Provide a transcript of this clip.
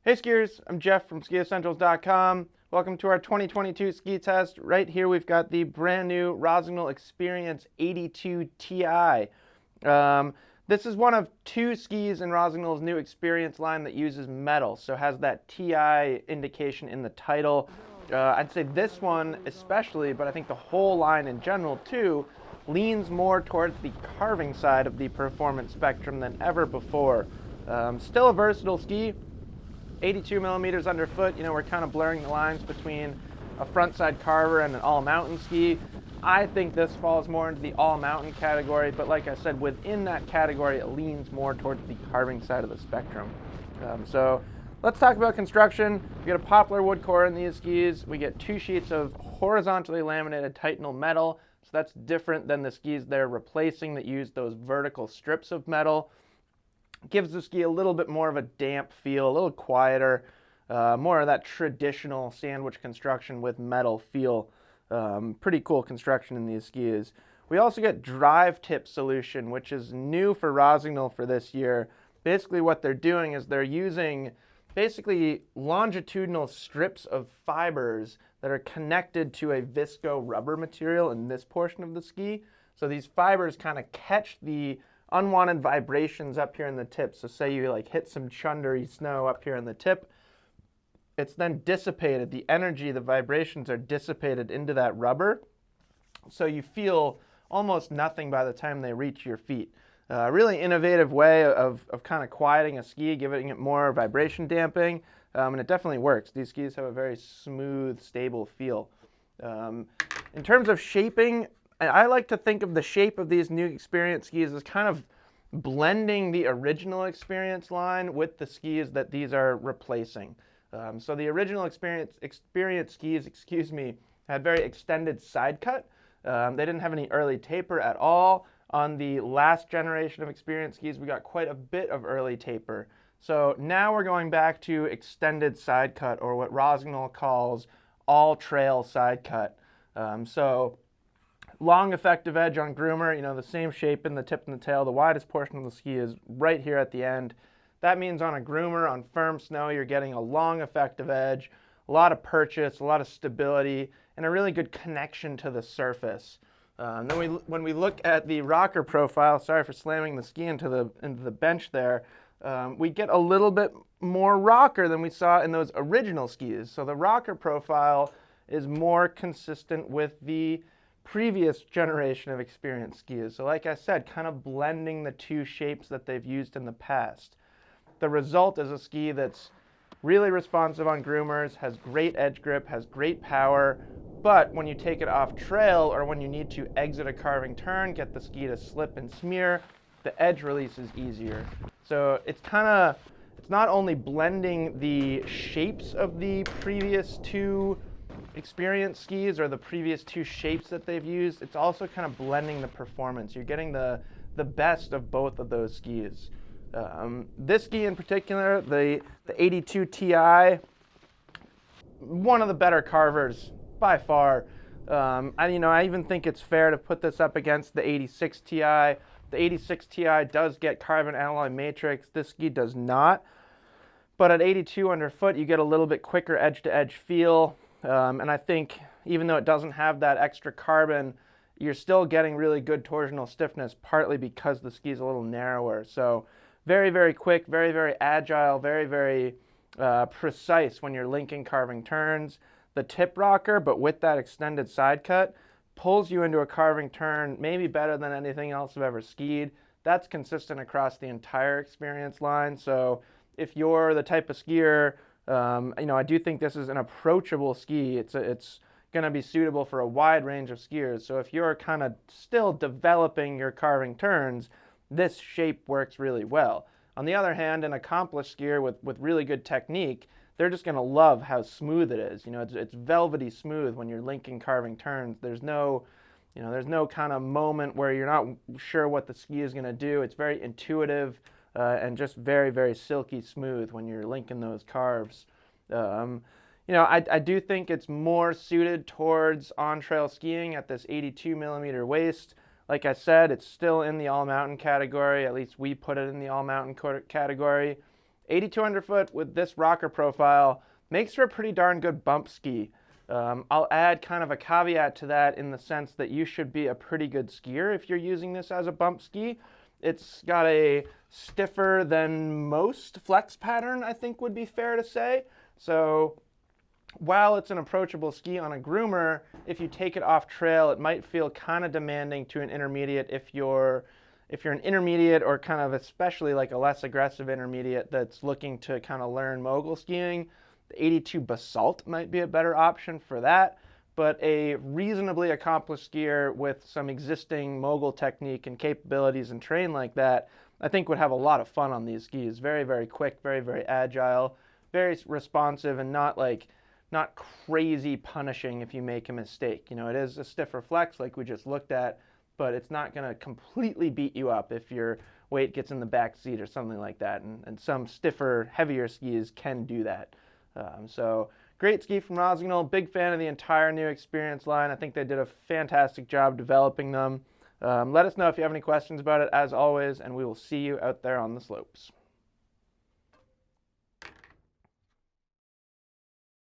Hey skiers, I'm Jeff from skiessentials.com. Welcome to our 2022 ski test. Right here we've got the brand new Rossignol Experience 82 Ti. This is one of two skis in Rossignol's new Experience line that uses metal, so has that Ti indication in the title. I'd say this one especially, but I think the whole line in general too, leans more towards the carving side of the performance spectrum than ever before. Still a versatile ski, 82 millimeters underfoot. We're kind of blurring the lines between a frontside carver and an all-mountain ski. I think this falls more into the all-mountain category, but like I said, within that category, it leans more towards the carving side of the spectrum. So let's talk about construction. We get a poplar wood core in these skis. We get 2 sheets of horizontally laminated Titanal metal. So that's different than the skis they're replacing that use those vertical strips of metal. Gives the ski a little bit more of a damp feel, a little quieter, more of that traditional sandwich construction with metal feel. Pretty cool construction in these skis. We also get drive tip solution, which is new for Rossignol for this year. Basically what they're doing is they're using basically longitudinal strips of fibers that are connected to a visco rubber material in this portion of the ski. So these fibers kind of catch the unwanted vibrations up here in the tip. So say you hit some chundery snow up here in the tip, it's then dissipated. The energy, the vibrations are dissipated into that rubber. So you feel almost nothing by the time they reach your feet. Really innovative way of kind of quieting a ski, giving it more vibration damping, and it definitely works. These skis have a very smooth, stable feel. In terms of shaping, I like to think of the shape of these new Experience skis as kind of blending the original Experience line with the skis that these are replacing. So the original Experience skis, had very extended side cut. They didn't have any early taper at all. On the last generation of Experience skis, we got quite a bit of early taper. So now we're going back to extended side cut, or what Rossignol calls all trail side cut. So long effective edge on groomer, the same shape in the tip and the tail. The widest portion of the ski is right here at the end. That means on a groomer, on firm snow, you're getting a long effective edge, a lot of purchase, a lot of stability, and a really good connection to the surface. When we look at the rocker profile, sorry for slamming the ski into the bench there, we get a little bit more rocker than we saw in those original skis. So the rocker profile is more consistent with the previous generation of Experience skis. So like I said, kind of blending the two shapes that they've used in the past. The result is a ski that's really responsive on groomers, has great edge grip, has great power, but when you take it off trail or when you need to exit a carving turn, get the ski to slip and smear, the edge release is easier. So it's not only blending the shapes of the previous two Experience skis or the previous two shapes that they've used, it's also kind of blending the performance. You're getting the best of both of those skis. This ski in particular, the 82 Ti, one of the better carvers by far. I even think it's fair to put this up against the 86 Ti. The 86 Ti does get carbon alloy matrix. This ski does not. But at 82 underfoot, you get a little bit quicker edge-to-edge feel. And I think even though it doesn't have that extra carbon, you're still getting really good torsional stiffness, partly because the ski is a little narrower. So very, very quick, very, very agile, very, very precise when you're linking carving turns. The tip rocker, but with that extended side cut, pulls you into a carving turn maybe better than anything else I've ever skied. That's consistent across the entire Experience line. So if you're the type of skier, I do think this is an approachable ski. It's going to be suitable for a wide range of skiers. So if you're kind of still developing your carving turns, this shape works really well. On the other hand, an accomplished skier with really good technique, they're just going to love how smooth it is. It's velvety smooth when you're linking carving turns. There's no kind of moment where you're not sure what the ski is going to do. It's very intuitive. And just very, very silky smooth when you're linking those carves. I do think it's more suited towards on-trail skiing at this 82 millimeter waist. Like I said, it's still in the all-mountain category. At least we put it in the all-mountain category. 8,200 foot with this rocker profile makes for a pretty darn good bump ski. I'll add kind of a caveat to that in the sense that you should be a pretty good skier if you're using this as a bump ski. It's got a stiffer than most flex pattern, I think would be fair to say. So while it's an approachable ski on a groomer, if you take it off trail, it might feel kind of demanding to an intermediate if you're an intermediate, or kind of especially like a less aggressive intermediate that's looking to kind of learn mogul skiing. The 82 Basalt might be a better option for that, but a reasonably accomplished skier with some existing mogul technique and capabilities and train like that, I think would have a lot of fun on these skis. Very, very quick, very, very agile, very responsive, and not crazy punishing if you make a mistake. You know, it is a stiffer flex like we just looked at, but it's not going to completely beat you up if your weight gets in the back seat or something like that. And some stiffer, heavier skis can do that. So great ski from Rossignol. Big fan of the entire new Experience line. I think they did a fantastic job developing them. Let us know if you have any questions about it, as always, and we will see you out there on the slopes.